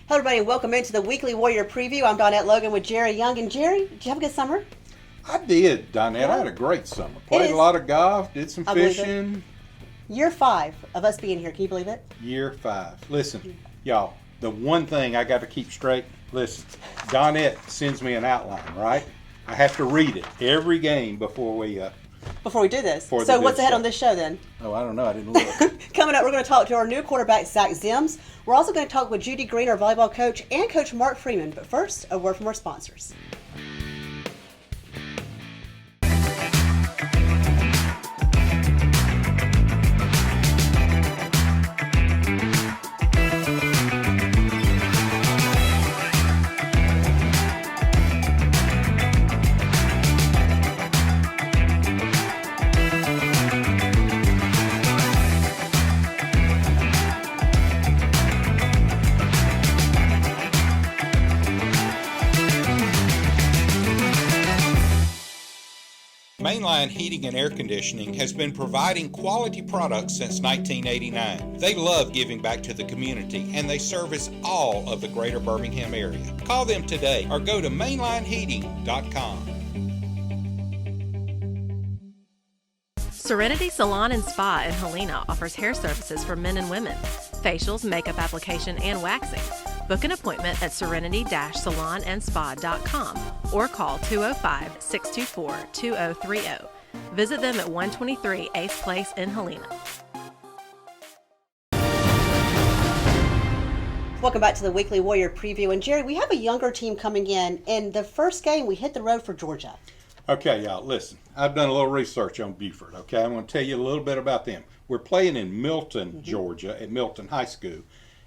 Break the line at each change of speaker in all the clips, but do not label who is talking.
Hello, everybody, and welcome into the Weekly Warrior Preview. I'm Donette Logan with Jerry Young. And Jerry, did you have a good summer?
I did, Donette. I had a great summer. Played a lot of golf, did some fishing.
Year 5 of us being here. Can you believe it?
Year 5. Listen, y'all, the one thing I got to keep straight, listen, Donette sends me an outline, right? I have to read it every game before we
do this. So what's ahead on this show then?
Oh, I don't know. I didn't look.
Coming up, we're going to talk to our new quarterback, Zach Zims. We're also going to talk with Judy Green, our volleyball coach, and Coach Mark Freeman. But first, a word from our sponsors.
Mainline Heating and Air Conditioning has been providing quality products since 1989. They love giving back to the community, and they service all of the greater Birmingham area. Call them today or go to mainlineheating.com.
Serenity Salon and Spa in Helena offers hair services for men and women, facials, makeup application, and waxing. Book an appointment at serenity-salonandspa.com or call 205-624-2030. Visit them at 123 Ace Place in Helena.
Welcome back to the Weekly Warrior Preview. And Jerry, we have a younger team coming in. In the first game, we hit the road for Georgia.
Okay, y'all, listen. I've done a little research on Buford, okay? I'm going to tell you a little bit about them. We're playing in Milton, Georgia, at Milton High School,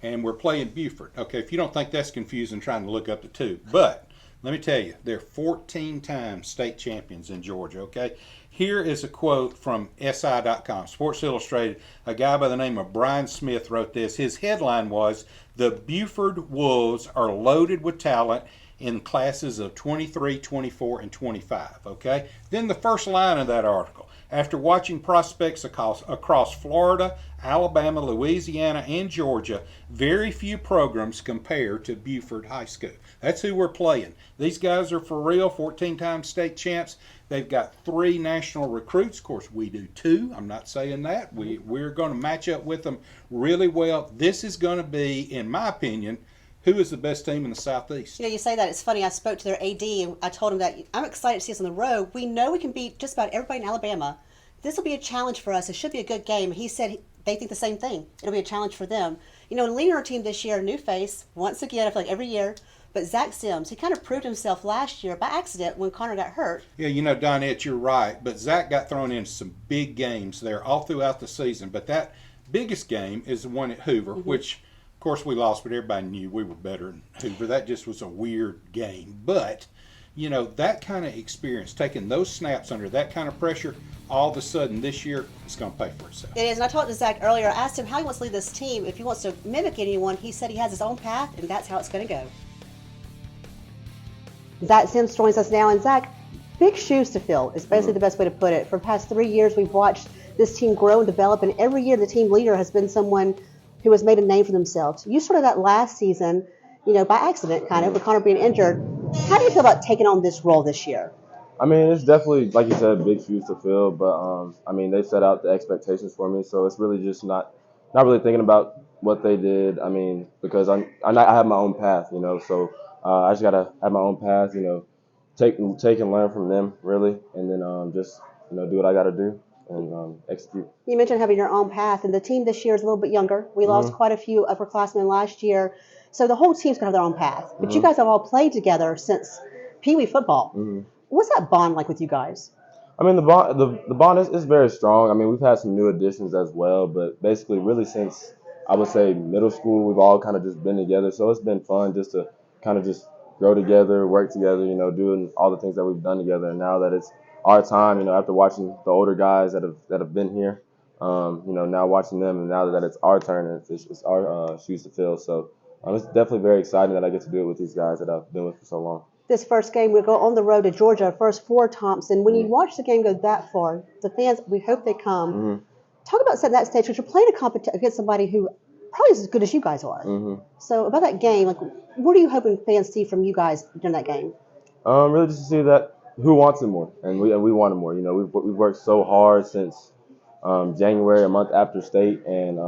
and we're playing Buford. Okay, if you don't think that's confusing, trying to look up the two. But let me tell you, they're 14-time state champions in Georgia, okay? Here is a quote from SI.com, Sports Illustrated. A guy by the name of Brian Smith wrote this. His headline was, "The Buford Wolves are loaded with talent in classes of 23, 24, and 25, okay? Then the first line of that article, after watching prospects across Florida, Alabama, Louisiana, and Georgia, very few programs compare to Buford High School." That's who we're playing. These guys are for real, 14-time state champs. They've got 3 national recruits. Of course, we do 2. I'm not saying that. We're going to match up with them really well. This is going to be, in my opinion, who is the best team in the Southeast?
You know, you say that. It's funny. I spoke to their AD, and I told him that I'm excited to see us on the road. We know we can beat just about everybody in Alabama. This will be a challenge for us. It should be a good game. He said they think the same thing. It'll be a challenge for them. You know, and leading our team this year, a new face, once again, I feel like every year, but Zach Zims, he kind of proved himself last year by accident when Connor got hurt.
Yeah, you know, Donette, you're right. But Zach got thrown in some big games there all throughout the season. But that biggest game is the one at Hoover, which, of course, we lost, but everybody knew we were better than Hoover. That just was a weird game. But, you know, that kind of experience, taking those snaps under that kind of pressure, all of a sudden this year, it's going to pay for itself.
It is. And I talked to Zach earlier. I asked him how he wants to lead this team. If he wants to mimic anyone, he said he has his own path, and that's how it's going to go. Zach Zims joins us now. And Zach, big shoes to fill is basically the best way to put it. For the past 3 years, we've watched this team grow and develop, and every year the team leader has been someone who has made a name for themselves. You started that last season, you know, by accident, kind of, with Connor being injured. How do you feel about taking on this role this year?
I mean, it's definitely, like you said, big shoes to fill. But I mean, they set out the expectations for me, so it's really just not really thinking about what they did. I mean, because I have my own path, you know. So I just gotta have my own path, you know, take and learn from them, really, and then just do what I gotta do and execute.
You mentioned having your own path, and the team this year is a little bit younger. We lost quite a few upperclassmen last year, so the whole team's going to have their own path. But you guys have all played together since Pee Wee football. What's that bond like with you guys?
I mean, the bond is very strong. I mean, we've had some new additions as well, but basically, really since I would say middle school, we've all kind of just been together. So it's been fun just to kind of just grow together, work together, you know, doing all the things that we've done together. And now that it's our time, you know, after watching the older guys that have been here, you know, now watching them, and now that it's our turn, it's our shoes to fill. So it's definitely very exciting that I get to do it with these guys that I've been with for so long.
This first game, we go on the road to Georgia, first for Thompson. When you watch the game go that far, the fans, we hope they come. Talk about setting that stage, because you're playing against somebody who probably as good as you guys are. So about that game, like, what are you hoping fans see from you guys during that game?
Really just to see that who wants it more, and we want it more. You know, we've worked so hard since January, a month after state, and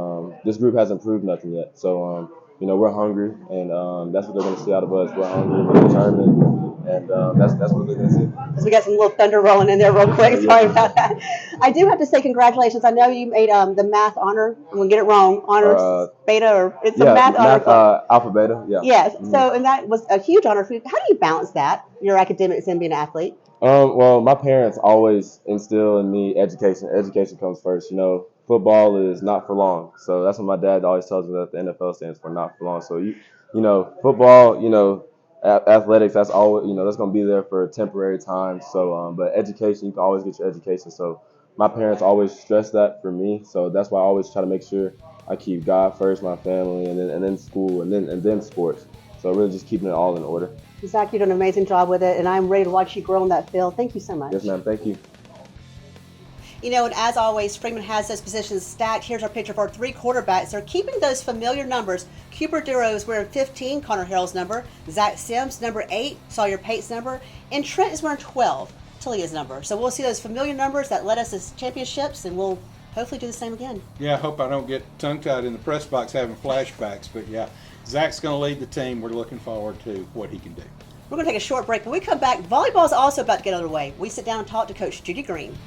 this group hasn't proved nothing yet. So you know, we're hungry, and that's what they're going to see out of us. We're hungry, we're determined, and that's what they're going to see.
Because we got some little thunder rolling in there real quick. Sorry about that. I do have to say congratulations. I know you made the math honor. I'm going to get it wrong. Honors beta, or it's a math honor.
Alpha beta, yeah.
Yes. So, and that was a huge honor for you. How do you balance that, your academics and being an athlete?
Well, my parents always instill in me education. Education comes first. You know, football is not for long. So that's what my dad always tells me, that the NFL stands for not for long. So you know, football, you know, athletics, that's always, you know, that's going to be there for a temporary time. So, but education, you can always get your education. So my parents always stress that for me. So that's why I always try to make sure I keep God first, my family, and then school, and then sports. So really just keeping it all in order.
Zach, you're doing an amazing job with it, and I'm ready to watch you grow on that field. Thank you so much.
Yes, ma'am. Thank you.
You know, and as always, Freeman has those positions stacked. Here's our picture of our 3 quarterbacks. They're keeping those familiar numbers. Cooper Duro is wearing 15, Connor Harrell's number. Zach Sims, number 8, Sawyer Pate's number. And Trent is wearing 12, Talia's number. So we'll see those familiar numbers that led us to championships, and we'll hopefully do the same again.
Yeah, I hope I don't get tongue-tied in the press box having flashbacks. But, yeah, Zach's going to lead the team. We're looking forward to what he can do.
We're going to take a short break. When we come back, volleyball is also about to get underway. We sit down and talk to Coach Judy Green.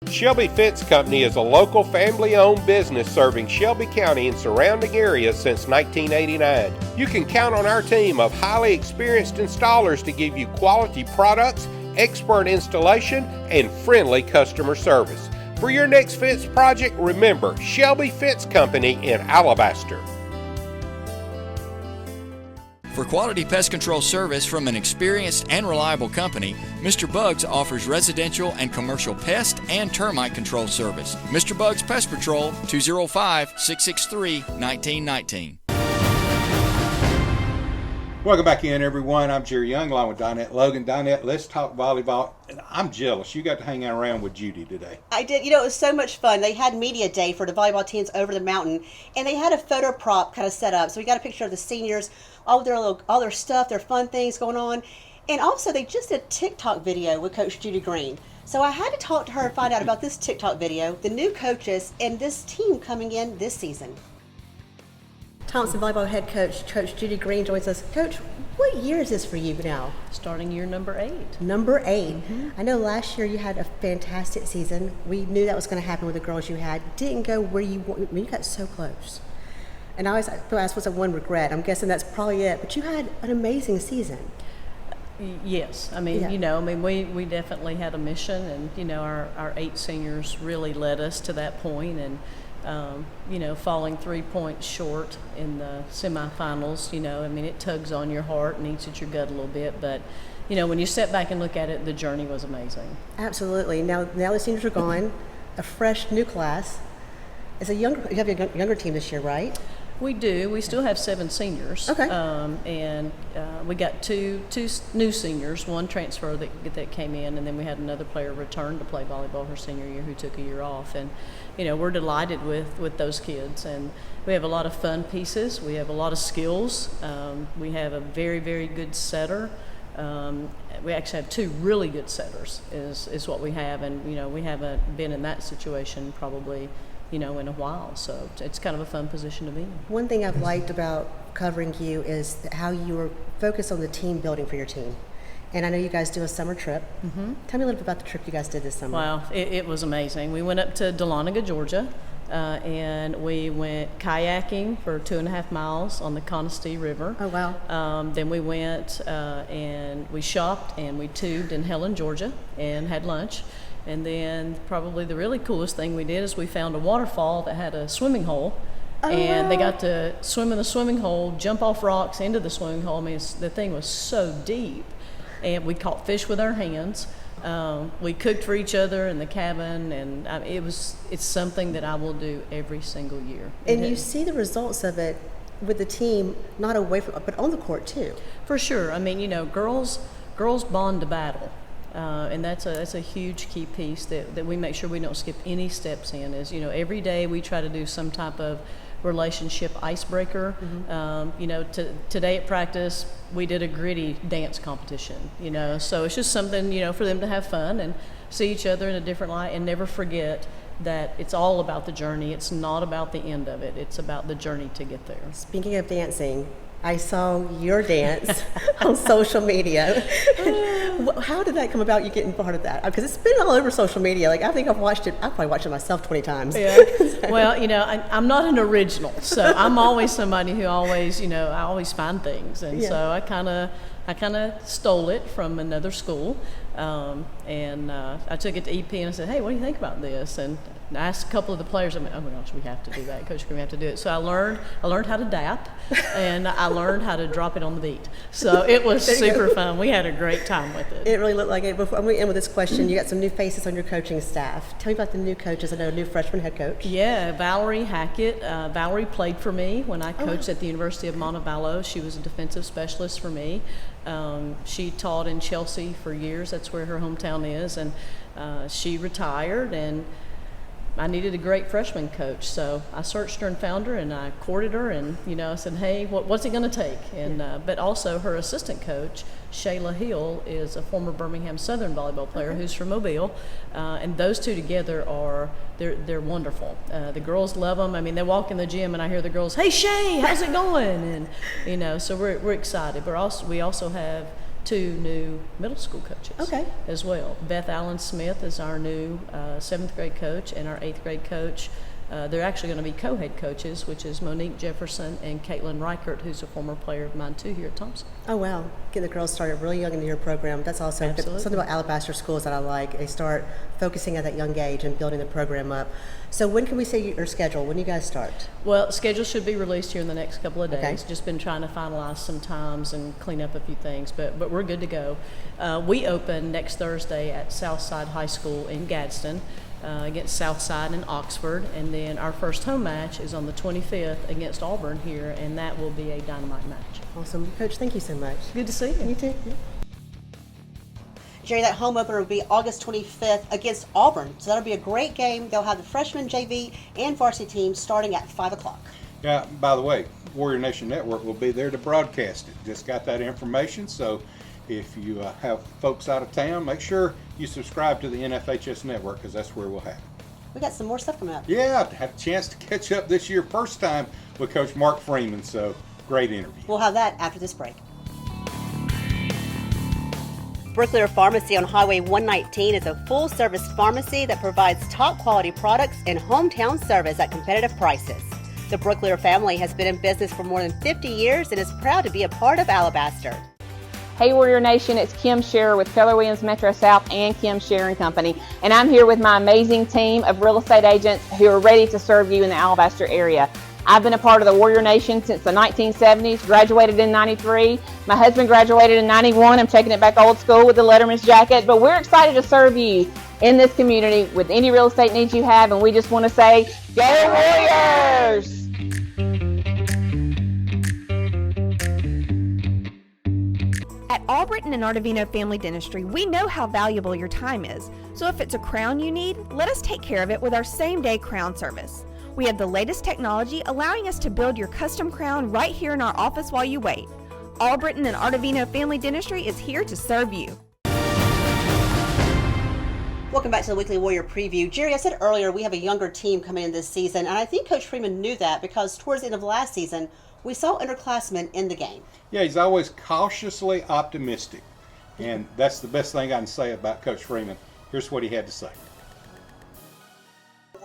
Shelby Fence Company is a local family-owned business serving Shelby County and surrounding areas since 1989. You can count on our team of highly experienced installers to give you quality products, expert installation, and friendly customer service. For your next fence project, remember Shelby Fence Company in Alabaster.
For quality pest control service from an experienced and reliable company, Mr. Bugs offers residential and commercial pest and termite control service. Mr. Bugs Pest Patrol, 205-663-1919.
Welcome back in, everyone. I'm Jerry Young, along with Donette Logan. Donette, let's talk volleyball. I'm jealous. You got to hang out around with Judy today.
I did. You know, it was so much fun. They had media day for the volleyball teams over the mountain, and they had a photo prop kind of set up. So we got a picture of the seniors, all their stuff, their fun things going on. And also, they just did a TikTok video with Coach Judy Green. So I had to talk to her and find out about this TikTok video, the new coaches, and this team coming in this season. Thompson volleyball head coach, Coach Judy Green, joins us. Coach, what year is this for you now?
Starting year number 8.
Number 8. Mm-hmm. I know last year you had a fantastic season. We knew that was going to happen with the girls you had. Didn't go where you wanted. I mean, you got so close. And I always feel that's what's one regret. I'm guessing that's probably it. But you had an amazing season.
Yes. I mean,
yeah.
we definitely had a mission, and, our 8 seniors really led us to that point. And, falling 3 points short in the semifinals, it tugs on your heart and eats at your gut a little bit. But, when you step back and look at it, the journey was amazing.
Absolutely. Now the seniors are gone, a fresh new class. You have a younger team this year, right?
We do. We still have 7 seniors.
Okay.
And we got two new seniors, one transfer that came in, and then we had another player return to play volleyball her senior year who took a year off. And, we're delighted with those kids. And we have a lot of fun pieces. We have a lot of skills. We have a very, very good setter. We actually have 2 really good setters is what we have. And, we haven't been in that situation probably in a while. So it's kind of a fun position to be in.
One thing I've liked about covering you is how you were focused on the team building for your team. And I know you guys do a summer trip. Mm-hmm. Tell me a little bit about the trip you guys did this summer.
Wow, it was amazing. We went up to Dahlonega, Georgia, and we went kayaking for 2.5 miles on the Conestee River.
Oh, wow.
Then we went and we shopped and we tubed in Helen, Georgia, and had lunch. And then probably the really coolest thing we did is we found a waterfall that had a swimming hole. Oh, and they got to swim in the swimming hole, jump off rocks into the swimming hole. I mean, the thing was so deep. and we caught fish with our hands. We cooked for each other in the cabin, and it's something that I will do every single year.
And you see the results of it with the team, not away from, but on the court too.
For sure. I mean, girls bond to battle. And that's a huge key piece that we make sure we don't skip any steps in. Is every day we try to do some type of relationship icebreaker. Today at practice we did a gritty dance competition. So it's just something for them to have fun and see each other in a different light, and never forget that it's all about the journey. It's not about the end of it. It's about the journey to get there.
Speaking of dancing, I saw your dance on social media. How did that come about, you getting part of that? Because it's been all over social media. Like, I think I've probably watched it myself 20 times.
Yeah. Well, I'm not an original, so I'm always somebody who always, I always find things. And so I kind of stole it from another school. And I took it to EP and I said, hey, what do you think about this? And I asked a couple of the players, oh my gosh, we have to do that. Coach Green, we have to do it. So I learned how to dap, and I learned how to drop it on the beat. So it was super fun. We had a great time with it.
It really looked like it. Before we end with this question, you got some new faces on your coaching staff. Tell me about the new coaches. I know a new freshman head coach.
Yeah, Valerie Hackett. Valerie played for me when I coached at the University of Montevallo. She was a defensive specialist for me. She taught in Chelsea for years. That's where her hometown is. And she retired, and I needed a great freshman coach, so I searched her and found her, and I courted her, and I said, hey, what's it going to take? And but also her assistant coach, Shayla Hill, is a former Birmingham Southern volleyball player who's from Mobile, and those two together they're wonderful. The girls love them. I mean, they walk in the gym and I hear the girls, hey Shay, how's it going? And so we're excited. But we also have 2 new middle school coaches as well. Beth Allen Smith is our new 7th grade coach, and our 8th grade coach. They're actually going to be co-head coaches, which is Monique Jefferson and Caitlin Reichert, who's a former player of mine too here at Thompson. Oh wow, getting the girls started really young into your program. That's also something about Alabaster schools that I like. They start focusing at that young age and building the program up. So when can we see your schedule? When do you guys start? Well, schedule should be released here in the next couple of days. Just been trying to finalize some times and clean up a few things, but we're good to go. We open next Thursday at Southside High School in Gadsden against Southside in Oxford, and then our first home match is on the 25th against Auburn here, and that will be a dynamite match. Awesome. Coach, thank you so much. Good to see you. You too. Yeah. Jerry, that home opener will be August 25th against Auburn. So that'll be a great game. They'll have the freshman, JV, and varsity teams starting at 5 o'clock.
Yeah, by the way, Warrior Nation Network will be there to broadcast it. Just got that information. So if you have folks out of town, make sure you subscribe to the NFHS Network, because that's where we'll have it. We got some more stuff coming up. Yeah, I had a chance to catch up this year, first time with Coach Mark Freeman. So great interview. We'll have that after this break. Brooklier Pharmacy on Highway 119 is a full-service pharmacy that provides top-quality products and hometown service at competitive prices. The Brooklier family has been in business for more than 50 years and is proud to be a part of Alabaster.
Hey Warrior Nation, it's Kim Scherer with Keller Williams Metro South and Kim Scherer & Company, and I'm here with my amazing team of real estate agents who are ready to serve you in the Alabaster area. I've been a part of the Warrior Nation since the 1970s, graduated in 93. My husband graduated in 91. I'm taking it back old school with the Letterman's jacket, but we're excited to serve you in this community with any real estate needs you have, and we just want to say, go Warriors!
At Albritton and Artavino Family Dentistry, we know how valuable your time is. So if it's a crown you need, let us take care of it with our same-day crown service. We have the latest technology allowing us to build your custom crown right here in our office while you wait. Albritton and Artavino Family Dentistry is here to serve you.
Welcome back to the Weekly Warrior Preview. Jerry, I said earlier we have a younger team coming in this season, and I think Coach Freeman knew that because towards the end of last season, we saw underclassmen in the game. Yeah, he's always cautiously optimistic, and that's the best thing I can say about Coach Freeman. Here's what he had to say.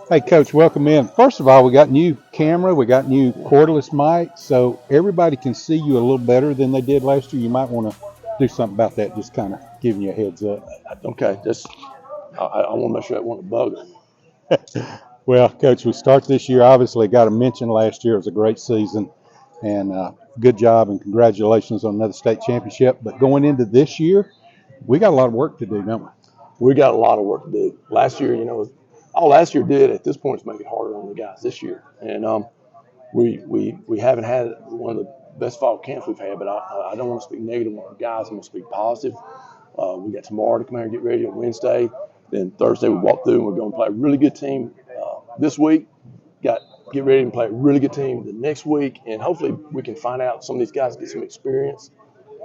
Hey, Coach, welcome in. First of all, we got new camera. We got new cordless mic, so everybody can see you a little better than they did last year. You might want to do something about that, just kind of giving you a heads up.
Okay, I want to make sure I want to bug them.
Well, Coach, we start this year. Obviously, got to mention last year. It was a great season, and good job and congratulations on another state championship. But going into this year, we got a lot of work to do, don't we?
We got a lot of work to do. Last year, all last year did at this point is make it harder on the guys this year. And we haven't had one of the best fall camps we've had, but I don't want to speak negative on our guys. I'm going to speak positive. We got tomorrow to come here and get ready on Wednesday. Then Thursday we walk through and we're going to play a really good team this week. Get ready and play a really good team the next week, and hopefully we can find out some of these guys get some experience,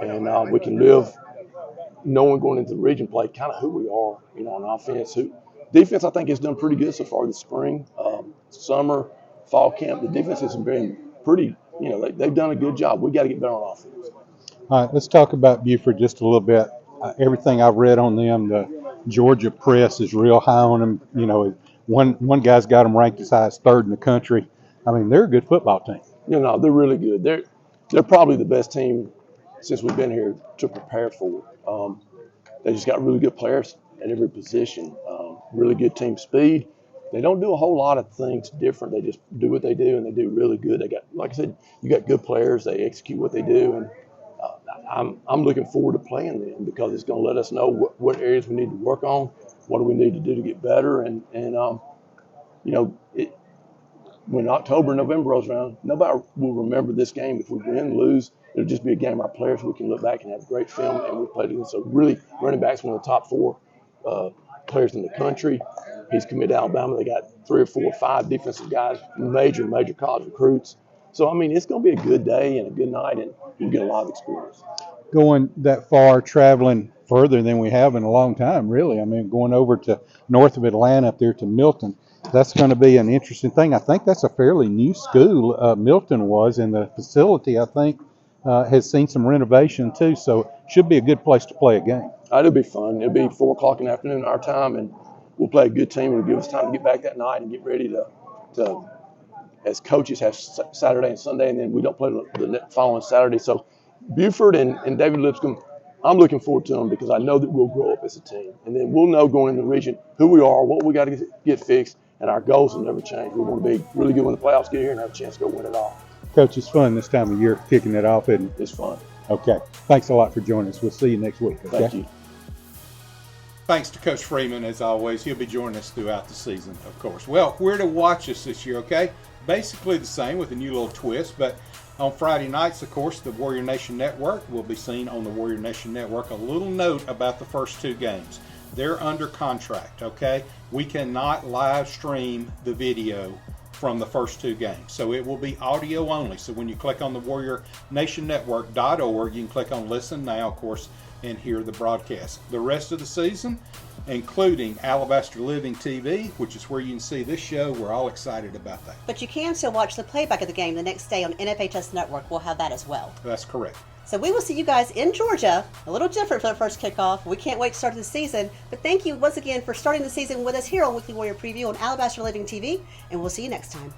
and we can live knowing going into the region play kind of who we are, on offense. Defense I think has done pretty good so far this spring, summer, fall camp. The defense has been pretty. They've done a good job. We got to get better on offense.
All right, let's talk about Buford just a little bit. Everything I've read on them, the Georgia press is real high on them. One guy's got them ranked as high as third in the country. I mean, they're a good football team.
They're really good. They're probably the best team since we've been here to prepare for. They just got really good players at every position. Really good team speed. They don't do a whole lot of things different. They just do what they do, and they do really good. They got, like I said, you got good players. They execute what they do, and I'm looking forward to playing them because it's going to let us know what areas we need to work on. What do we need to do to get better? And when October, November rolls around, nobody will remember this game. If we win, lose, it'll just be a game our players. We can look back and have great film, and we played against really running backs, one of the top 4 players in the country. He's committed to Alabama. They got 3 or 4 or 5 defensive guys, major college recruits. So, it's going to be a good day and a good night, and you'll get a lot of experience.
Going that far, traveling further than we have in a long time, really. Going over to north of Atlanta up there to Milton, that's going to be an interesting thing. I think that's a fairly new school, Milton was, and the facility, I think, has seen some renovation too, so should be a good place to play a game.
It'll be fun. It'll be 4 o'clock in the afternoon our time, and we'll play a good team. It'll give us time to get back that night and get ready to as coaches, have Saturday and Sunday, and then we don't play the following Saturday. So Buford and David Lipscomb, I'm looking forward to them because I know that we'll grow up as a team. And then we'll know going in the region who we are, what we got to get fixed, and our goals will never change. We want to be really good when the playoffs get here and have a chance to go win it all.
Coach, it's fun this time of year kicking it off, isn't it?
It's fun.
Okay. Thanks a lot for joining us. We'll see you next week. Okay?
Thank you.
Thanks to Coach Freeman, as always. He'll be joining us throughout the season, of course. Well, where to watch us this year, okay? Basically the same with a new little twist, but on Friday nights, of course, the Warrior Nation Network will be seen on the Warrior Nation Network. A little note about the first 2 games. They're under contract, okay? We cannot live stream the video from the first 2 games. So it will be audio only. So when you click on the warriornationnetwork.org, you can click on Listen Now, of course, and hear the broadcast. The rest of the season, including Alabaster Living TV, which is where you can see this show. We're all excited about that.
But you can still watch the playback of the game the next day on NFHS Network. We'll have that as well.
That's correct.
So we will see you guys in Georgia, a little different for the first kickoff. We can't wait to start the season. But thank you once again for starting the season with us here on Weekly Warrior Preview on Alabaster Living TV, and we'll see you next time.